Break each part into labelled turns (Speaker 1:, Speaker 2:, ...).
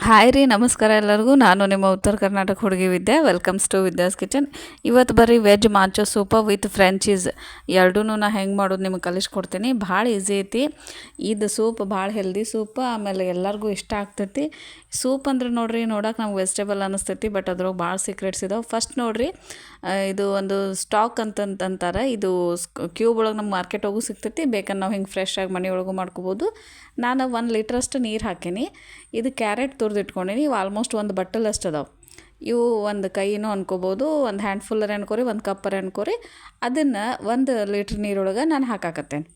Speaker 1: Hi ರೀ, ನಮಸ್ಕಾರ ಎಲ್ಲರಿಗೂ. ನಾನು ನಿಮ್ಮ ಉತ್ತರ ಕರ್ನಾಟಕ ಹುಡುಗಿ ವಿದ್ಯೆ. Welcomes to Vidya's kitchen. ಇವತ್ತು ಬರ್ರಿ veg manchow soup with French cheese ಎರಡೂ ನಾ ಹೆಂಗೆ ಮಾಡೋದು ನಿಮಗೆ ಕಲಿಸ್ಕೊಡ್ತೀನಿ. ಭಾಳ ಈಸಿ ಐತಿ. ಇದು ಸೂಪ್ ಭಾಳ ಹೆಲ್ದಿ ಸೂಪ್, ಆಮೇಲೆ ಎಲ್ಲರಿಗೂ ಇಷ್ಟ ಆಗ್ತೈತಿ. ಸೂಪ್ ಅಂದ್ರೆ ನೋಡ್ರಿ, ನೋಡೋಕೆ ನಮ್ಗೆ ವೆಜಿಟೇಬಲ್ ಅನ್ನಿಸ್ತೈತಿ, ಬಟ್ ಅದ್ರೊಳಗೆ ಭಾಳ ಸೀಕ್ರೆಟ್ಸ್ ಇದಾವೆ. ಫಸ್ಟ್ ನೋಡ್ರಿ, ಇದು ಒಂದು ಸ್ಟಾಕ್ ಅಂತಂತಾರೆ. ಇದು ಕ್ಯೂಬ್ ಒಳಗೆ ನಮ್ಗೆ ಮಾರ್ಕೆಟ್ ಹೋಗೂ ಸಿಗ್ತೈತಿ. ಬೇಕಂದ್ರೆ ನಾವು ಹಿಂಗೆ ಫ್ರೆಶ್ ಆಗಿ ಮನೆ ಒಳಗೂ ಮಾಡ್ಕೋಬೋದು. ನಾನು 1 ಲೀಟ್ರಷ್ಟು ನೀರು ಹಾಕೀನಿ. ಇದು ಕ್ಯಾರೆಟ್ ತುರಿದಿಟ್ಕೊಂಡೀನಿ. ಇವು ಆಲ್ಮೋಸ್ಟ್ ಒಂದು ಬಟ್ಟಲಷ್ಟು ಅದಾವೆ. ಇವು ಒಂದು ಕೈನೂ ಅನ್ಕೋಬೋದು, ಒಂದು ಹ್ಯಾಂಡ್ಫುಲ್ಲರ್ ಅನ್ಕೋರಿ, ಒಂದು ಕಪ್ಪರ್ ಅನ್ಕೋರಿ. ಅದನ್ನು 1 ಲೀಟ್ರ್ ನೀರೊಳಗೆ ನಾನು ಹಾಕಾಕತ್ತೇನೆ.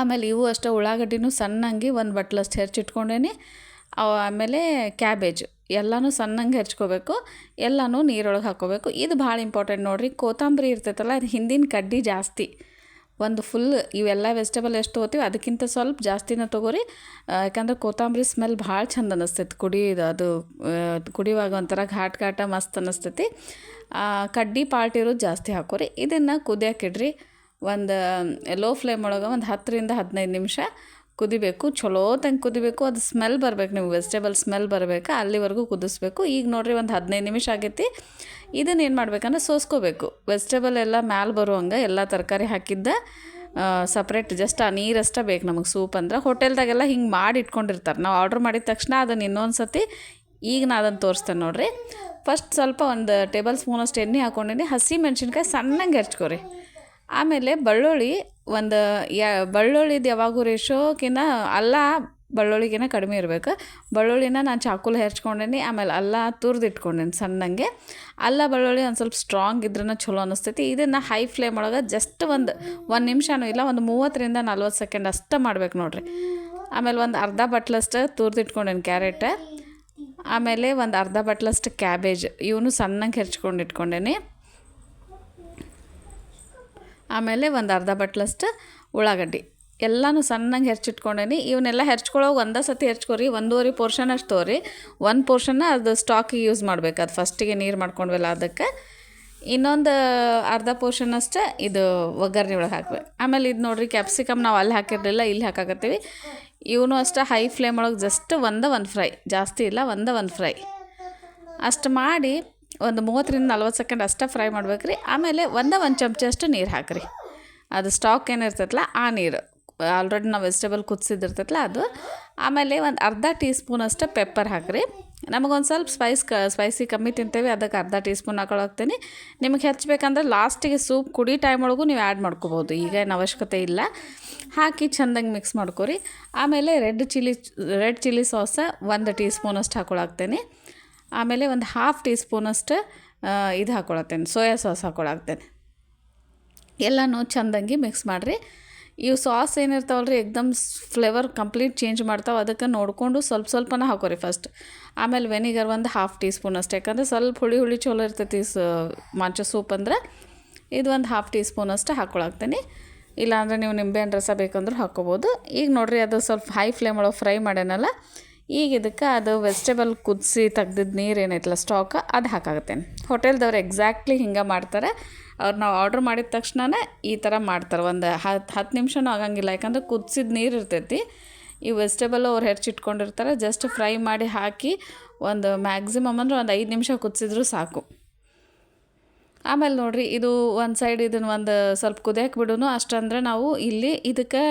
Speaker 1: ಆಮೇಲೆ ಇವು ಅಷ್ಟೇ ಉಳ್ಳಾಗಡ್ಡಿನೂ ಸಣ್ಣಂಗೆ 1 ಬಟ್ಲಷ್ಟು ಹೆಚ್ಚಿಟ್ಕೊಂಡೇನಿ. ಆಮೇಲೆ ಕ್ಯಾಬೇಜ್ ಎಲ್ಲನೂ ಸಣ್ಣಂಗೆ ಹೆಚ್ಕೋಬೇಕು. ಎಲ್ಲನೂ ನೀರೊಳಗೆ ಹಾಕ್ಕೋಬೇಕು. ಇದು ಭಾಳ ಇಂಪಾರ್ಟೆಂಟ್ ನೋಡಿರಿ. ಕೊತ್ತಂಬರಿ ಇರ್ತೈತಲ್ಲ, ಅದು ಹಿಂದಿನ ಕಡ್ಡಿ ಜಾಸ್ತಿ. ಒಂದು ಫುಲ್ ಇವೆಲ್ಲ ವೆಜಿಟೇಬಲ್ ಎಷ್ಟು ತೊಗೋತೀವಿ ಅದಕ್ಕಿಂತ ಸ್ವಲ್ಪ ಜಾಸ್ತಿನ ತೊಗೋರಿ. ಯಾಕಂದ್ರೆ ಕೊತ್ತಂಬರಿ ಸ್ಮೆಲ್ ಭಾಳ ಚಂದ ಅನ್ನಿಸ್ತೈತಿ. ಅದು ಕುಡಿಯುವಾಗ ಒಂಥರ ಘಾಟ ಮಸ್ತ್ ಅನ್ನಿಸ್ತೈತಿ. ಕಡ್ಡಿ ಪಾರ್ಟ್ ಇರೋದು ಜಾಸ್ತಿ ಹಾಕೋರಿ. ಇದನ್ನು ಕುದಿಯೋಕ್ಕಿಡ್ರಿ. ಒಂದು ಲೋ ಫ್ಲೇಮ್ ಒಳಗೆ ಒಂದು 10ರಿಂದ 15 ನಿಮಿಷ ಕುದಿಬೇಕು. ಚಲೋ ತಂಗೆ ಕುದಿಬೇಕು. ಅದು ಸ್ಮೆಲ್ ಬರ್ಬೇಕು, ನೀವು ವೆಜಿಟೇಬಲ್ ಸ್ಮೆಲ್ ಬರಬೇಕು, ಅಲ್ಲಿವರೆಗೂ ಕುದಿಸ್ಬೇಕು. ಈಗ ನೋಡಿರಿ, ಒಂದು 15 ನಿಮಿಷ ಆಗೈತಿ. ಇದನ್ನು ಏನು ಮಾಡ್ಬೇಕಂದ್ರೆ ಸೋಸ್ಕೋಬೇಕು. ವೆಜಿಟೇಬಲ್ ಎಲ್ಲ ಮ್ಯಾಲೆ ಬರುವಂಗೆ ಎಲ್ಲ ತರಕಾರಿ ಹಾಕಿದ್ದ ಸಪ್ರೇಟ್ ಜಸ್ಟ್ ಆ ನೀರಷ್ಟೇ ಬೇಕು ನಮಗೆ. ಸೂಪ್ ಅಂದ್ರೆ ಹೋಟೆಲ್ದಾಗೆಲ್ಲ ಹಿಂಗೆ ಮಾಡಿ ಇಟ್ಕೊಂಡಿರ್ತಾರೆ. ನಾವು ಆರ್ಡ್ರ್ ಮಾಡಿದ ತಕ್ಷಣ ಅದನ್ನು ಇನ್ನೊಂದು ಸತಿ ಈಗ ನಾನು ಅದನ್ನು ತೋರಿಸ್ತೇನೆ ನೋಡಿರಿ. ಫಸ್ಟ್ ಸ್ವಲ್ಪ ಒಂದು ಟೇಬಲ್ ಸ್ಪೂನಷ್ಟು ಎಣ್ಣೆ ಹಾಕ್ಕೊಂಡಿನಿ. ಹಸಿ ಮೆಣ್ಸಿನ್ಕಾಯಿ ಸಣ್ಣಂಗೆ ಹೆಚ್ಕೊರಿ. ಆಮೇಲೆ ಬೆಳ್ಳುಳ್ಳಿ ಬೆಳ್ಳುಳ್ಳಿದು ಯಾವಾಗೂ ರೇಷೋಕಿನ್ನ ಬೆಳ್ಳುಳ್ಳಿಗಿನ ಕಡಿಮೆ ಇರಬೇಕು. ಬೆಳ್ಳುಳ್ಳಿನ ನಾನು ಚಾಕುಲ್ ಹೆಚ್ಕೊಂಡೇನಿ. ಆಮೇಲೆ ತುರಿದಿಟ್ಕೊಂಡೇನಿ ಸಣ್ಣಂಗೆ. ಬೆಳ್ಳುಳ್ಳಿ ಒಂದು ಸ್ವಲ್ಪ ಸ್ಟ್ರಾಂಗ್ ಇದ್ರೂ ಚಲೋ ಅನ್ನಿಸ್ತೈತಿ. ಇದನ್ನು ಹೈ ಫ್ಲೇಮ್ ಒಳಗೆ ಜಸ್ಟ್ ಒಂದು ನಿಮಿಷನೂ ಇಲ್ಲ, ಒಂದು 30ರಿಂದ 40 ಸೆಕೆಂಡ್ ಅಷ್ಟೇ ಮಾಡ್ಬೇಕು ನೋಡಿರಿ. ಆಮೇಲೆ ಒಂದು ಅರ್ಧ ಬಟ್ಲಷ್ಟು ತುರಿದಿಟ್ಕೊಂಡೇನಿ ಕ್ಯಾರೆಟ್. ಆಮೇಲೆ ಒಂದು ಅರ್ಧ ಬಟ್ಲಷ್ಟು ಕ್ಯಾಬೇಜ್, ಇವನು ಸಣ್ಣಂಗೆ ಹೆಚ್ಕೊಂಡು ಇಟ್ಕೊಂಡೇನಿ. ಆಮೇಲೆ ಒಂದು ಅರ್ಧ ಬಟ್ಲಷ್ಟು ಉಳ್ಳಾಗಡ್ಡಿ ಎಲ್ಲನೂ ಸಣ್ಣಂಗೆ ಹೆಚ್ಚಿಟ್ಕೊಂಡೇನಿ. ಇವನ್ನೆಲ್ಲ ಹೆಚ್ಕೊಳ್ಳೋಗಿ ಒಂದೇ ಸತಿ ಹೆಚ್ಕೊರಿ. 1.5 ಪೋರ್ಷನ್ ಅಷ್ಟು ತೊಗೊರಿ. 1 ಪೋರ್ಷನ್ನ ಅದು ಸ್ಟಾಕಿಗೆ ಯೂಸ್ ಮಾಡ್ಬೇಕು. ಅದು ಫಸ್ಟಿಗೆ ನೀರು ಮಾಡ್ಕೊಂಡ್ವಲ್ಲ ಅದಕ್ಕೆ. ಇನ್ನೊಂದು ಅರ್ಧ ಪೋರ್ಷನ್ ಅಷ್ಟೇ ಇದು ಒಗ್ಗರಣೆ ಒಳಗೆ ಹಾಕ್ಬೇಕು. ಆಮೇಲೆ ಇದು ನೋಡಿರಿ, ಕ್ಯಾಪ್ಸಿಕಮ್ ನಾವು ಅಲ್ಲಿ ಹಾಕಿರಲಿಲ್ಲ, ಇಲ್ಲಿ ಹಾಕಾಕತ್ತೀವಿ. ಇವನು ಅಷ್ಟೇ ಹೈ ಫ್ಲೇಮ್ ಒಳಗೆ ಜಸ್ಟ್ ಒಂದು ಫ್ರೈ, ಜಾಸ್ತಿ ಇಲ್ಲ, ಒಂದು ಫ್ರೈ ಅಷ್ಟು ಮಾಡಿ ಒಂದು 30ರಿಂದ 40 ಸೆಕೆಂಡ್ ಅಷ್ಟೇ ಫ್ರೈ ಮಾಡ್ಬೇಕು ರೀ. ಆಮೇಲೆ ಒಂದು ಚಮಚ ಅಷ್ಟು ನೀರು ಹಾಕಿರಿ. ಅದು ಸ್ಟಾಕ್ ಏನಿರ್ತೈತಲ್ಲ ಆ ನೀರು, ಆಲ್ರೆಡಿ ನಾವು ವೆಜಿಟೇಬಲ್ ಕುದಿಸಿದಿರ್ತೈತಲ್ಲ ಅದು. ಆಮೇಲೆ ಒಂದು ಅರ್ಧ ಟೀ ಸ್ಪೂನ್ ಅಷ್ಟು ಪೆಪ್ಪರ್ ಹಾಕಿರಿ. ನಮಗೊಂದು ಸ್ವಲ್ಪ ಸ್ಪೈಸಿ ಕಮ್ಮಿ ತಿಂತೇವೆ, ಅದಕ್ಕೆ ಅರ್ಧ ಟೀ ಸ್ಪೂನ್ ಹಾಕೊಳಾಗ್ತೀನಿ. ನಿಮಗೆ ಹೆಚ್ಚಬೇಕಂದ್ರೆ ಲಾಸ್ಟಿಗೆ ಸೂಪ್ ಕುಡಿ ಟೈಮ್ ಒಳಗೂ ನೀವು ಆ್ಯಡ್ ಮಾಡ್ಕೋಬೋದು, ಈಗ ಏನು ಅವಶ್ಯಕತೆ ಇಲ್ಲ. ಹಾಕಿ ಚೆಂದಂಗೆ ಮಿಕ್ಸ್ ಮಾಡ್ಕೊರಿ. ಆಮೇಲೆ ರೆಡ್ ಚಿಲ್ಲಿ ಸಾಸ 1 ಟೀ ಸ್ಪೂನಷ್ಟು ಹಾಕೊಳಾಗ್ತೇನೆ. ಆಮೇಲೆ ಒಂದು ½ ಟೀ ಸ್ಪೂನಷ್ಟು ಇದು ಹಾಕ್ಕೊಳತ್ತೇನೆ, ಸೋಯಾ ಸಾಸ್ ಹಾಕ್ಕೊಳಾಗ್ತೇನೆ. ಎಲ್ಲನೂ ಚೆಂದಂಗೆ ಮಿಕ್ಸ್ ಮಾಡಿರಿ. ಇವು ಸಾಸ್ ಏನಿರ್ತಾವಲ್ಲ ರೀ, ಎಕ್ದಮ್ ಫ್ಲೇವರ್ ಕಂಪ್ಲೀಟ್ ಚೇಂಜ್ ಮಾಡ್ತಾವೆ. ಅದಕ್ಕೆ ನೋಡಿಕೊಂಡು ಸ್ವಲ್ಪನ ಹಾಕೋರಿ ಫಸ್ಟ್. ಆಮೇಲೆ ವೆನಿಗರ್ ಒಂದು ½ ಟೀ ಸ್ಪೂನ್ ಅಷ್ಟು, ಯಾಕಂದರೆ ಸ್ವಲ್ಪ ಹುಳಿ ಚಲೋ ಇರ್ತೈತಿ ಮಾಂಚೋ ಸೂಪ್ ಅಂದ್ರೆ. ಇದು ಒಂದು ½ ಟೀ ಸ್ಪೂನಷ್ಟು ಹಾಕ್ಕೊಳಾಗ್ತೀನಿ. ಇಲ್ಲಾಂದರೆ ನೀವು ನಿಂಬೆಹಣ್ಣು ರಸ ಬೇಕಂದ್ರೂ ಹಾಕ್ಕೋಬೋದು. ಈಗ ನೋಡಿರಿ, ಅದು ಸ್ವಲ್ಪ ಹೈ ಫ್ಲೇಮ್ ಒಳಗೆ ಫ್ರೈ ಮಾಡ್ಯಾನಲ್ಲ, ಈಗ ಇದಕ್ಕೆ ಅದು ವೆಜಿಟೇಬಲ್ ಕುದಿಸಿ ತೆಗ್ದಿದ್ದು ನೀರು ಏನೈತಲ್ಲ ಸ್ಟಾಕ್, ಅದು ಹಾಕಾಗತ್ತೇನೆ. ಹೋಟೆಲ್ದವ್ರು ಎಕ್ಸಾಕ್ಟ್ಲಿ ಹಿಂಗೆ ಮಾಡ್ತಾರೆ. ಅವ್ರು ನಾವು ಆರ್ಡ್ರ್ ಮಾಡಿದ ತಕ್ಷಣವೇ ಈ ಥರ ಮಾಡ್ತಾರೆ. ಒಂದು 10 ನಿಮಿಷನೂ ಆಗಂಗಿಲ್ಲ, ಯಾಕಂದ್ರೆ ಕುದಿಸಿದ ನೀರು ಇರ್ತೈತಿ. ಈ ವೆಜಿಟೇಬಲ್ ಅವ್ರು ಹೆಚ್ಚಿಟ್ಕೊಂಡಿರ್ತಾರೆ. ಜಸ್ಟ್ ಫ್ರೈ ಮಾಡಿ ಹಾಕಿ ಒಂದು ಮ್ಯಾಕ್ಸಿಮಮ್ ಅಂದ್ರೆ ಒಂದು 5 ನಿಮಿಷ ಕುದಿಸಿದ್ರು ಸಾಕು. ಆಮೇಲೆ ನೋಡಿರಿ, ಇದು ಒಂದು ಸೈಡ್ ಇದನ್ನು ಒಂದು ಸ್ವಲ್ಪ ಕುದಿಯಕ್ಕೆ ಬಿಡೋನು. ಅಷ್ಟಂದ್ರೆ ನಾವು ಇಲ್ಲಿ ಇದಕ್ಕೆ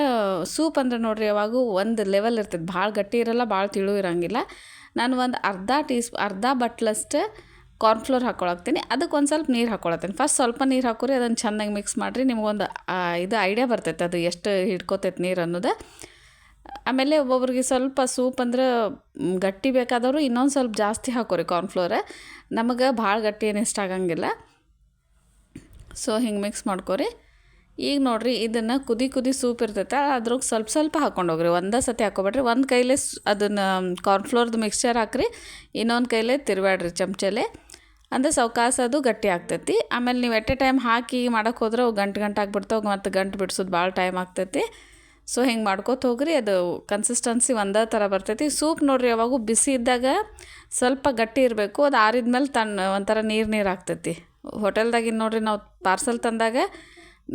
Speaker 1: ಸೂಪ್ ಅಂದ್ರೆ ನೋಡಿರಿ, ಯಾವಾಗೂ ಒಂದು ಲೆವೆಲ್ ಇರ್ತೈತೆ. ಭಾಳ ಗಟ್ಟಿ ಇರೋಲ್ಲ, ಭಾಳ ತಿಳು ಇರೋಂಗಿಲ್ಲ. ನಾನು ಒಂದು ಅರ್ಧ ಬಟ್ಲಷ್ಟು ಕಾರ್ನ್ಫ್ಲೋರ್ ಹಾಕ್ಕೊಳಾಗ್ತೀನಿ. ಅದಕ್ಕೆ ಒಂದು ಸ್ವಲ್ಪ ನೀರು ಹಾಕ್ಕೊಳತ್ತೀನಿ. ಫಸ್ಟ್ ಸ್ವಲ್ಪ ನೀರು ಹಾಕೋರಿ, ಅದನ್ನು ಚೆನ್ನಾಗಿ ಮಿಕ್ಸ್ ಮಾಡಿರಿ. ನಿಮಗೊಂದು ಇದು ಐಡಿಯಾ ಬರ್ತೈತೆ ಅದು ಎಷ್ಟು ಹಿಡ್ಕೊತೈತೆ ನೀರು ಅನ್ನೋದು. ಆಮೇಲೆ ಒಬ್ಬೊಬ್ರಿಗೆ ಸ್ವಲ್ಪ ಸೂಪ್ ಅಂದ್ರೆ ಗಟ್ಟಿ ಬೇಕಾದವರು ಇನ್ನೊಂದು ಸ್ವಲ್ಪ ಜಾಸ್ತಿ ಹಾಕೋರಿ ಕಾರ್ನ್ಫ್ಲೋರ್. ನಮಗೆ ಭಾಳ ಗಟ್ಟಿ ಏನು ಇಷ್ಟ ಆಗಂಗಿಲ್ಲ. ಸೊ ಹಿಂಗೆ ಮಿಕ್ಸ್ ಮಾಡ್ಕೊರಿ. ಈಗ ನೋಡಿರಿ, ಇದನ್ನು ಕುದಿ ಸೂಪ್ ಇರ್ತೈತೆ, ಅದ್ರಾಗ ಸ್ವಲ್ಪ ಹಾಕ್ಕೊಂಡು ಹೋಗ್ರಿ. ಒಂದೇ ಸತಿ ಹಾಕ್ಕೊಬೇಡ್ರಿ. ಒಂದು ಕೈಲೇ ಅದನ್ನು ಕಾರ್ನ್ಫ್ಲೋರ್ದು ಮಿಕ್ಸ್ಚರ್ ಹಾಕ್ರಿ, ಇನ್ನೊಂದು ಕೈಲೇ ತಿರುವಾಡ್ರಿ ಚಮಚಲೆ. ಅಂದರೆ ಸಾವಕಾಶ ಅದು ಗಟ್ಟಿ ಆಗ್ತೈತಿ. ಆಮೇಲೆ ನೀವು ಎಟ್ ಎ ಟೈಮ್ ಹಾಕಿ ಮಾಡೋಕ್ಕೆ ಹೋದ್ರೆ ಅವು ಗಂಟು ಆಗಿಬಿಡ್ತಾವೆ, ಮತ್ತು ಗಂಟು ಬಿಡಿಸೋದು ಭಾಳ ಟೈಮ್ ಆಗ್ತೈತಿ. ಸೊ ಹಿಂಗೆ ಮಾಡ್ಕೋತ ಹೋಗ್ರಿ, ಅದು ಕನ್ಸಿಸ್ಟೆನ್ಸಿ ಒಂದೇ ಥರ ಬರ್ತೈತಿ. ಸೂಪ್ ನೋಡಿರಿ, ಯಾವಾಗೂ ಬಿಸಿ ಇದ್ದಾಗ ಸ್ವಲ್ಪ ಗಟ್ಟಿ ಇರಬೇಕು. ಅದು ಆರಿದ್ಮೇಲೆ ಒಂಥರ ನೀರು ಆಗ್ತೈತಿ. ಹೋಟೆಲ್ದಾಗಿನ ನೋಡಿರಿ, ನಾವು ಪಾರ್ಸಲ್ ತಂದಾಗ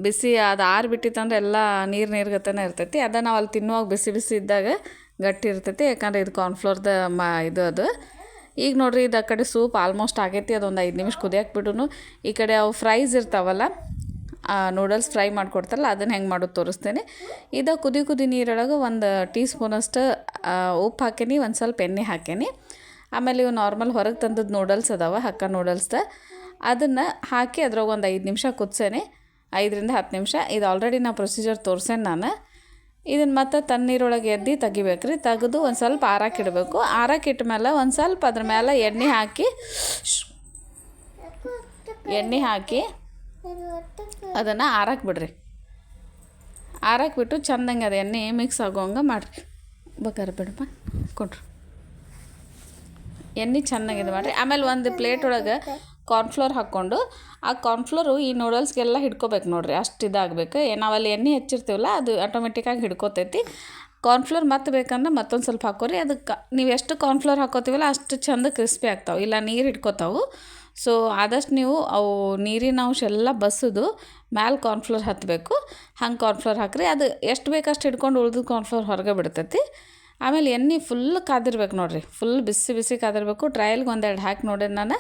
Speaker 1: ಬಿಸಿ ಅದು ಆರಿಬಿಟ್ಟಿತ್ತಂದ್ರೆ ಎಲ್ಲ ನೀರುಗತನೇ ಇರ್ತೈತಿ. ಅದನ್ನು ನಾವು ಅಲ್ಲಿ ತಿನ್ನುವಾಗ ಬಿಸಿ ಇದ್ದಾಗ ಗಟ್ಟಿ ಇರ್ತೈತಿ, ಯಾಕಂದ್ರೆ ಇದು ಕಾರ್ನ್ಫ್ಲೋರ್ದ ಇದು ಅದು. ಈಗ ನೋಡಿರಿ ಇದು ಆ ಕಡೆ ಸೂಪ್ ಆಲ್ಮೋಸ್ಟ್ ಆಗೈತಿ. ಅದೊಂದು 5 ನಿಮಿಷ ಕುದಿಯಕ್ಕೆ ಬಿಡೋನು. ಈ ಕಡೆ ಅವು ಫ್ರೈಸ್ ಇರ್ತಾವಲ್ಲ, ನೂಡಲ್ಸ್ ಫ್ರೈ ಮಾಡಿಕೊಡ್ತಾರಲ್ಲ, ಅದನ್ನು ಹೆಂಗೆ ಮಾಡೋದು ತೋರಿಸ್ತೇನೆ. ಇದು ಕುದಿ ನೀರೊಳಗೆ 1 ಟೀ ಸ್ಪೂನಷ್ಟು ಉಪ್ಪು ಹಾಕೀನಿ, ಒಂದು ಸ್ವಲ್ಪ ಎಣ್ಣೆ ಹಾಕೀನಿ. ಆಮೇಲೆ ಇವು ನಾರ್ಮಲ್ ಹೊರಗೆ ತಂದದ್ದು ನೂಡಲ್ಸ್ ಅದಾವ, ಹಕ್ಕ ನೂಡಲ್ಸ್ದ, ಅದನ್ನು ಹಾಕಿ ಅದ್ರಾಗ ಒಂದು 5 ನಿಮಿಷ ಕುದಿಸೇನೆ, 5ರಿಂದ 10 ನಿಮಿಷ. ಇದು ಆಲ್ರೆಡಿ ನಾ ಪ್ರೊಸೀಜರ್ ತೋರ್ಸೇನೆ ನಾನು. ಇದನ್ನು ಮತ್ತೆ ತಣ್ಣೀರೊಳಗೆ ಎದ್ದು ತೆಗಿಬೇಕು ರೀ. ತೆಗೆದು ಒಂದು ಸ್ವಲ್ಪ ಆರಾಕಿಡಬೇಕು. ಆರಾಕಿಟ್ಟ ಮೇಲೆ ಒಂದು ಸ್ವಲ್ಪ ಅದ್ರ ಮೇಲೆ ಎಣ್ಣೆ ಹಾಕಿ ಅದನ್ನು ಆರಾಕ್ಬಿಡ್ರಿ. ಆರಾಕ್ಬಿಟ್ಟು ಚೆಂದಂಗೆ ಅದು ಎಣ್ಣೆ ಮಿಕ್ಸ್ ಆಗೋಂಗೆ ಮಾಡಿರಿ. ಬೇಕಾರೆ ಬಿಡಪ್ಪ ಕೊಡ್ರಿ. ಎಣ್ಣೆ ಚೆನ್ನಾಗಿ ಇದು ಮಾಡಿರಿ. ಆಮೇಲೆ ಒಂದು ಪ್ಲೇಟ್ ಒಳಗೆ ಕಾರ್ನ್ಫ್ಲೋರ್ ಹಾಕ್ಕೊಂಡು, ಆ ಕಾರ್ನ್ಫ್ಲೋರು ಈ ನೂಡಲ್ಸ್ಗೆಲ್ಲ ಹಿಡ್ಕೋಬೇಕು ನೋಡಿರಿ, ಅಷ್ಟು ಇದಾಗಬೇಕು. ನಾವಲ್ಲಿ ಎಣ್ಣೆ ಹೆಚ್ಚಿರ್ತೀವಲ್ಲ, ಅದು ಆಟೋಮೆಟಿಕ್ಕಾಗಿ ಹಿಡ್ಕೋತೈತಿ. ಕಾರ್ನ್ಫ್ಲೋರ್ ಮತ್ತೆ ಬೇಕಂದ್ರೆ ಮತ್ತೊಂದು ಸ್ವಲ್ಪ ಹಾಕೋರಿ. ಅದಕ್ಕೆ ನೀವು ಎಷ್ಟು ಕಾರ್ನ್ಫ್ಲೋರ್ ಹಾಕೋತೀವಲ್ಲ ಅಷ್ಟು ಚಂದ ಕ್ರಿಸ್ಪಿ ಆಗ್ತಾವೆ, ಇಲ್ಲ ನೀರು ಹಿಡ್ಕೋತಾವೆ. ಸೊ ಆದಷ್ಟು ನೀವು ಅವು ನೀರಿನ ಅಂಶ ಎಲ್ಲ ಬಸ್ಸೋದು ಮ್ಯಾಲೆ ಕಾರ್ನ್ಫ್ಲೋರ್ ಹತ್ತಬೇಕು. ಹಂಗೆ ಕಾರ್ನ್ಫ್ಲೋರ್ ಹಾಕಿರಿ. ಅದು ಎಷ್ಟು ಬೇಕಷ್ಟು ಹಿಡ್ಕೊಂಡು ಉಳಿದು ಕಾರ್ನ್ಫ್ಲೋರ್ ಹೊರಗೆ ಬಿಡ್ತೈತಿ. ಆಮೇಲೆ ಎಣ್ಣೆ ಫುಲ್ ಕಾದಿರ್ಬೇಕು ನೋಡಿರಿ, ಫುಲ್ ಬಿಸಿ ಕಾದಿರಬೇಕು. ಟ್ರಯಲ್ಗೆ 1-2 ಹಾಕಿ ನೋಡಿ ನಾನು,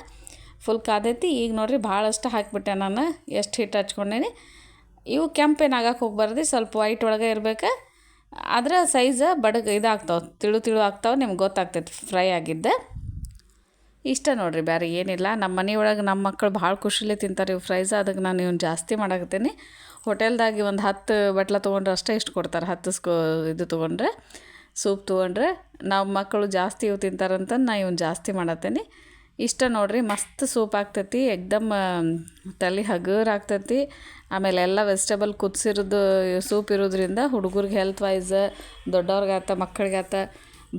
Speaker 1: ಫುಲ್ ಕಾದೈತಿ. ಈಗ ನೋಡಿರಿ ಭಾಳಷ್ಟು ಹಾಕಿಬಿಟ್ಟೆ ನಾನು, ಎಷ್ಟು ಹಿಟ್ಟು ಹಚ್ಕೊಂಡೇನಿ. ಇವು ಕೆಂಪೇನು ಆಗಕ್ಕೆ ಹೋಗ್ಬಾರ್ದು, ಸ್ವಲ್ಪ ವೈಟ್ ಒಳಗೆ ಇರಬೇಕು. ಆದ್ರೆ ಸೈಜ್ ಇದಾಗ್ತಾವೆ, ತಿಳು ಆಗ್ತಾವೆ, ನಿಮ್ಗೆ ಗೊತ್ತಾಗ್ತೈತಿ ಫ್ರೈ ಆಗಿದ್ದೆ. ಇಷ್ಟ ನೋಡಿರಿ, ಬೇರೆ ಏನಿಲ್ಲ. ನಮ್ಮ ಮನೆಯೊಳಗೆ ನಮ್ಮ ಮಕ್ಕಳು ಭಾಳ ಖುಷಿಲಿ ತಿಂತಾರೆ ಇವು ಫ್ರೈಸ್. ಅದಕ್ಕೆ ನಾನು ಇವ್ನು ಜಾಸ್ತಿ ಮಾಡಾಕತ್ತೀನಿ. ಹೋಟೆಲ್ದಾಗಿ ಒಂದು 10 ಬಟ್ಲ ತೊಗೊಂಡ್ರೆ ಅಷ್ಟೇ ಇಷ್ಟು ಕೊಡ್ತಾರೆ. 10 ಇದು ತೊಗೊಂಡ್ರೆ, ಸೂಪ್ ತೊಗೊಂಡ್ರೆ. ನಾವು ಮಕ್ಕಳು ಜಾಸ್ತಿ ಇವು ತಿಂತಾರಂತ ನಾ ಇವ್ನು ಜಾಸ್ತಿ ಮಾಡತ್ತೀನಿ. ಇಷ್ಟ ನೋಡಿರಿ, ಮಸ್ತ್ ಸೂಪ್ ಆಗ್ತೈತಿ. ಎಕ್ದಮ್ ತಲೆ ಹಗರ್ ಆಗ್ತೈತಿ. ಆಮೇಲೆ ಎಲ್ಲ ವೆಜಿಟೇಬಲ್ ಕುದಿಸಿರೋದು ಸೂಪ್ ಇರೋದ್ರಿಂದ ಹುಡುಗರಿಗೆ ಹೆಲ್ತ್ ವೈಸ್, ದೊಡ್ಡವ್ರಿಗಾತ ಮಕ್ಕಳಿಗಾತ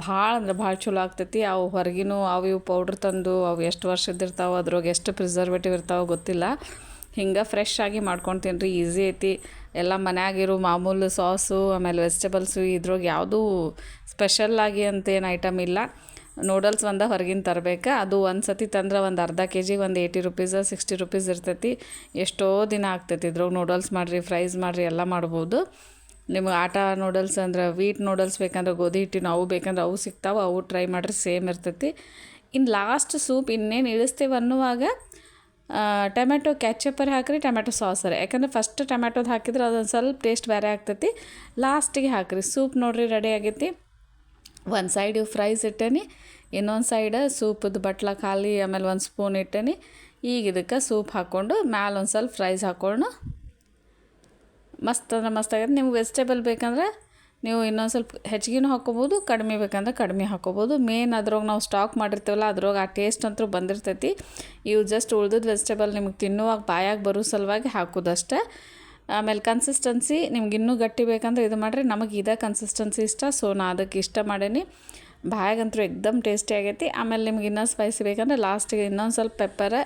Speaker 1: ಭಾಳ ಅಂದ್ರೆ ಭಾಳ ಚಲೋ ಆಗ್ತೈತಿ. ಅವು ಹೊರಗಿನೂ ಅವು ಇವು ಪೌಡ್ರ್ ತಂದು ಅವು ಎಷ್ಟು ವರ್ಷದಿರ್ತಾವೆ, ಅದ್ರಾಗ ಎಷ್ಟು ಪ್ರಿಸರ್ವೇಟಿವ್ ಇರ್ತಾವೆ ಗೊತ್ತಿಲ್ಲ. ಹಿಂಗೆ ಫ್ರೆಶ್ ಆಗಿ ಮಾಡ್ಕೊತೀನಿ ರೀ, ಈಸಿ ಐತಿ. ಎಲ್ಲ ಮನ್ಯಾಗಿರೋ ಮಾಮೂಲು ಸಾಸು ಆಮೇಲೆ ವೆಜಿಟೇಬಲ್ಸು, ಇದ್ರಾಗ ಯಾವುದೂ ಸ್ಪೆಷಲ್ಲಾಗಿ ಅಂತ ಏನು ಐಟಮ್ ಇಲ್ಲ. ನೂಡಲ್ಸ್ ಒಂದು ಹೊರಗಿನ ತರಬೇಕು. ಅದು ಒಂದು ಸತಿ ತಂದ್ರೆ ಒಂದು ಅರ್ಧ kg ಒಂದು 80 ರೂಪೀಸ್ 60 ರೂಪೀಸ್ ಇರ್ತೈತಿ. ಎಷ್ಟೋ ದಿನ ಆಗ್ತೈತಿ. ಇದ್ರಾಗ ನೂಡಲ್ಸ್ ಮಾಡಿರಿ, ಫ್ರೈಸ್ ಮಾಡಿರಿ, ಎಲ್ಲ ಮಾಡ್ಬೋದು. ನಿಮಗೆ ಆಟ ನೂಡಲ್ಸ್ ಅಂದ್ರೆ ವೀಟ್ ನೂಡಲ್ಸ್ ಬೇಕಂದ್ರೆ ಗೋಧಿ ಹಿಟ್ಟಿನ ಅವು ಬೇಕಂದ್ರೆ ಅವು ಸಿಗ್ತಾವೆ, ಅವು ಟ್ರೈ ಮಾಡಿರಿ, ಸೇಮ್ ಇರ್ತೈತಿ. ಇನ್ನು ಲಾಸ್ಟ್ ಸೂಪ್ ಇನ್ನೇನು ಇಳಿಸ್ತೇವೆ ಅನ್ನುವಾಗ ಟೊಮೆಟೊ ಕ್ಯಾಚಪ್ಪರ್ ಹಾಕಿರಿ, ಟೊಮೆಟೊ ಸಾಸರಿ. ಯಾಕಂದ್ರೆ ಫಸ್ಟ್ ಟೊಮೆಟೊದು ಹಾಕಿದ್ರೆ ಅದೊಂದು ಸ್ವಲ್ಪ ಟೇಸ್ಟ್ ಬೇರೆ ಆಗ್ತೈತಿ. ಲಾಸ್ಟಿಗೆ ಹಾಕಿರಿ. ಸೂಪ್ ನೋಡಿರಿ ರೆಡಿ ಆಗೈತಿ. ಒಂದು ಸೈಡ್ ಇವು ಫ್ರೈಸ್ ಇಟ್ಟೇನಿ, ಇನ್ನೊಂದು ಸೈಡ್ ಸೂಪದ್ದು ಬಟ್ಲ ಖಾಲಿ, ಆಮೇಲೆ 1 ಸ್ಪೂನ್ ಇಟ್ಟೇನಿ. ಈಗ ಇದಕ್ಕೆ ಸೂಪ್ ಹಾಕ್ಕೊಂಡು ಮ್ಯಾಲೆ ಒಂದು ಸ್ವಲ್ಪ ಫ್ರೈಸ್ ಹಾಕ್ಕೊಂಡು ಮಸ್ತ್ ಅಂದ್ರೆ ಮಸ್ತ್ ಆಗೈತೆ. ನಿಮ್ಗೆ ವೆಜಿಟೇಬಲ್ ಬೇಕಂದ್ರೆ ನೀವು ಇನ್ನೊಂದು ಸ್ವಲ್ಪ ಹೆಚ್ಚಿಗೆನೂ ಹಾಕ್ಕೋಬೋದು, ಕಡಿಮೆ ಬೇಕಂದ್ರೆ ಕಡಿಮೆ ಹಾಕ್ಕೋಬೋದು. ಮೇನ್ ಅದ್ರಾಗ ನಾವು ಸ್ಟಾಕ್ ಮಾಡಿರ್ತೀವಲ್ಲ, ಅದ್ರಾಗ ಆ ಟೇಸ್ಟ್ ಅಂತೂ ಬಂದಿರ್ತೈತಿ. ಇವು ಜಸ್ಟ್ ಉಳ್ದದ್ದು ವೆಜಿಟೇಬಲ್ ನಿಮ್ಗೆ ತಿನ್ನುವಾಗ ಬಾಯಾಗಿ ಬರೋ ಸಲುವಾಗಿ ಹಾಕೋದಷ್ಟೇ. ಆಮೇಲೆ ಕನ್ಸಿಸ್ಟೆನ್ಸಿ ನಿಮ್ಗೆ ಇನ್ನೂ ಗಟ್ಟಿ ಬೇಕಂದ್ರೆ ಇದು ಮಾಡಿರಿ. ನಮಗೆ ಇದೇ ಕನ್ಸಿಸ್ಟೆನ್ಸಿ ಇಷ್ಟ, ಸೊ ನಾ ಅದಕ್ಕೆ ಇಷ್ಟ ಮಾಡೀನಿ. ಬಾಯಾಗಂತೂ ಎಕ್ದಮ್ ಟೇಸ್ಟಿ ಆಗೈತಿ. ಆಮೇಲೆ ನಿಮ್ಗೆ ಇನ್ನೂ ಸ್ಪೈಸಿ ಬೇಕಂದ್ರೆ ಲಾಸ್ಟಿಗೆ ಇನ್ನೊಂದು ಸ್ವಲ್ಪ ಪೆಪ್ಪರ್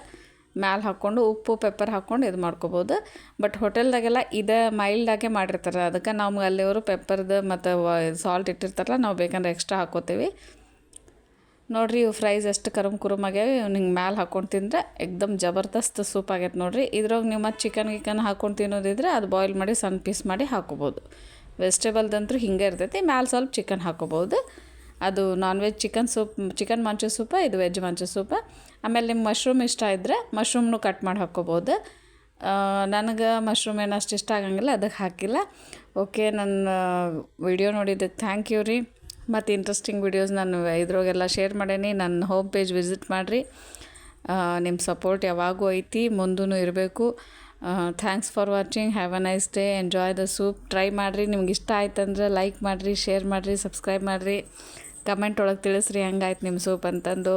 Speaker 1: ಮ್ಯಾಲೆ ಹಾಕ್ಕೊಂಡು, ಉಪ್ಪು ಪೆಪ್ಪರ್ ಹಾಕ್ಕೊಂಡು ಇದು ಮಾಡ್ಕೊಬೋದು. ಬಟ್ ಹೋಟೆಲ್ದಾಗೆಲ್ಲ ಇದೇ ಮೈಲ್ಡಾಗೆ ಮಾಡಿರ್ತಾರೆ. ಅದಕ್ಕೆ ನಾವು ಅಲ್ಲಿಯವರು ಪೆಪ್ಪರ್ದು ಮತ್ತು ಸಾಲ್ಟ್ ಇಟ್ಟಿರ್ತಾರಲ್ಲ, ನಾವು ಬೇಕಂದ್ರೆ ಎಕ್ಸ್ಟ್ರಾ ಹಾಕ್ಕೋತೀವಿ. ನೋಡಿರಿ ಇವು ಫ್ರೈಸ್ ಎಷ್ಟು ಕುರುಮ್ ಆಗ್ಯಾವೆ. ನಿಂಗೆ ಮ್ಯಾಲೆ ಹಾಕ್ಕೊಂಡು ತಿಂದ್ರೆ ಎಕ್ದಮ್ ಜಬರ್ದಸ್ತ್ ಸೂಪ್ ಆಗೈತೆ ನೋಡಿರಿ. ಇದ್ರಾಗ ನೀವು ಮತ್ತು ಚಿಕನ್ ಹಾಕ್ಕೊಂಡು ತಿನ್ನೋದಿದ್ರೆ ಅದು ಬಾಯ್ಲ್ ಮಾಡಿ ಸಣ್ಣ ಪೀಸ್ ಮಾಡಿ ಹಾಕ್ಕೋಬೋದು. ವೆಜಿಟೇಬಲ್ದಂತೂ ಹಿಂಗೆ ಇರ್ತೈತಿ. ಮ್ಯಾಲೆ ಸ್ವಲ್ಪ ಚಿಕನ್ ಹಾಕ್ಕೋಬೋದು. ಅದು non veg chicken soup, chicken manchurian soup, ಇದು ವೆಜ್ ಮಂಚೂರಿ ಸೂಪ. ಆಮೇಲೆ ನಿಮ್ಮ ಮಶ್ರೂಮ್ ಇಷ್ಟ ಇದ್ದರೆ ಮಶ್ರೂಮ್ನು ಕಟ್ ಮಾಡಿ ಹಾಕ್ಕೋಬೋದು. ನನಗೆ ಮಶ್ರೂಮ್ ಏನು ಅಷ್ಟು ಇಷ್ಟ ಆಗಂಗಿಲ್ಲ, ಅದಕ್ಕೆ ಹಾಕಿಲ್ಲ. ಓಕೆ, ನನ್ನ ವಿಡಿಯೋ ನೋಡಿದ್ದಕ್ಕೆ ಥ್ಯಾಂಕ್ ಯು ರೀ. ಮತ್ತು ಇಂಟ್ರೆಸ್ಟಿಂಗ್ ವಿಡಿಯೋಸ್ ನಾನು ಇದ್ರಾಗೆಲ್ಲ ಶೇರ್ ಮಾಡೀನಿ. ನನ್ನ ಹೋಮ್ ಪೇಜ್ ವಿಸಿಟ್ ಮಾಡಿರಿ. ನಿಮ್ಮ ಸಪೋರ್ಟ್ ಯಾವಾಗೂ ಐತಿ, ಮುಂದೂ ಇರಬೇಕು. Thanks for watching. Have a nice day. Enjoy the soup. Try ಮಾಡಿರಿ. ನಿಮ್ಗೆ ಇಷ್ಟ ಆಯ್ತಂದ್ರೆ ಲೈಕ್ ಮಾಡಿರಿ, ಶೇರ್ ಮಾಡಿರಿ, ಸಬ್ಸ್ಕ್ರೈಬ್ ಮಾಡಿರಿ. ಕಮೆಂಟ್ ಒಳಗೆ ತಿಳಿಸ್ರಿ ಹೆಂಗಾಯ್ತು ನಿಮ್ಮ ಸೂಪ್ ಅಂತಂದು.